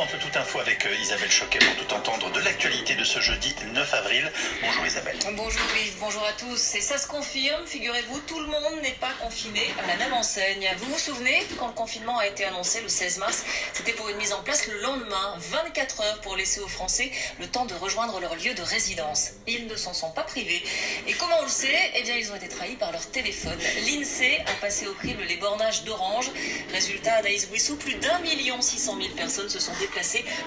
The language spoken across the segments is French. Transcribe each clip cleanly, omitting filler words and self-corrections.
exemple, Tout Info avec Isabelle Choquet pour tout entendre de l'actualité de ce jeudi 9 avril. Bonjour Isabelle. Bonjour Yves, bonjour à tous. Et ça se confirme, figurez-vous, tout le monde n'est pas confiné à la même enseigne. Vous vous souvenez, quand le confinement a été annoncé le 16 mars, c'était pour une mise en place le lendemain, 24 heures pour laisser aux Français le temps de rejoindre leur lieu de résidence. Ils ne s'en sont pas privés. Et comment on le sait? Eh bien, ils ont été trahis par leur téléphone. L'INSEE a passé au crible les bornages d'Orange. Résultat, Anaïs Bouissou, plus d'1 600 000 personnes se sont déplacées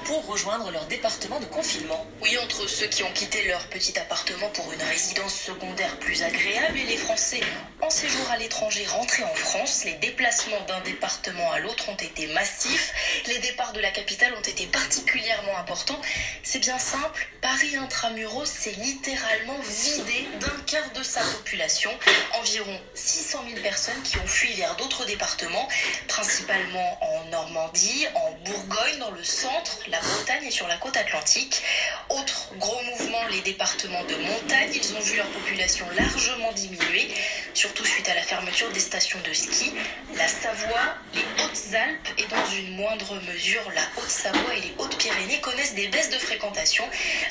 pour rejoindre leur département de confinement. Oui, entre ceux qui ont quitté leur petit appartement pour une résidence secondaire plus agréable et les Français en séjour à l'étranger rentrés en France, les déplacements d'un département à l'autre ont été massifs. Les départs de la capitale ont été particulièrement importants. C'est bien simple, Paris intramuros s'est littéralement vidé d'un quart de sa population. Environ 600 000 personnes qui ont fui vers d'autres départements, principalement en Normandie, en Bourgogne, dans le centre, la Bretagne et sur la côte atlantique. Autre gros mouvement, les départements de montagne, ils ont vu leur population largement diminuer, surtout suite à la fermeture des stations de ski. La Savoie, les Hautes-Alpes et dans une moindre mesure la Haute-Savoie et les Hautes-Pyrénées connaissent des baisses de fréquentation.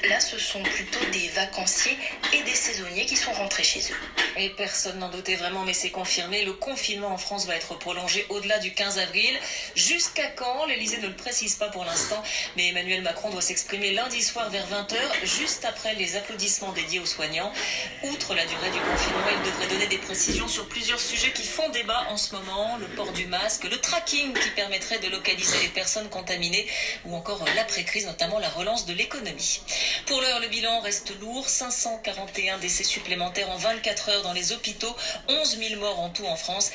Là, ce sont plutôt des vacanciers et des saisonniers qui sont rentrés chez eux. Et personne n'en doutait vraiment, mais c'est confirmé, le confinement en France va être prolongé au-delà du 15 avril. Jusqu'à quand? L'Elysée ne le précise pas pour l'instant, mais Emmanuel Macron doit s'exprimer lundi soir vers 20h, juste après les applaudissements dédiés aux soignants. Outre la durée du confinement, il devrait donner des précisions sur plusieurs sujets qui font débat en ce moment, le port du masque, le tracking qui permettrait de localiser les personnes contaminées, ou encore l'après-crise, notamment la relance de l'économie. Pour l'heure, le bilan reste lourd, 541 décès supplémentaires en 24 heures dans les hôpitaux, 11 000 morts en tout en France.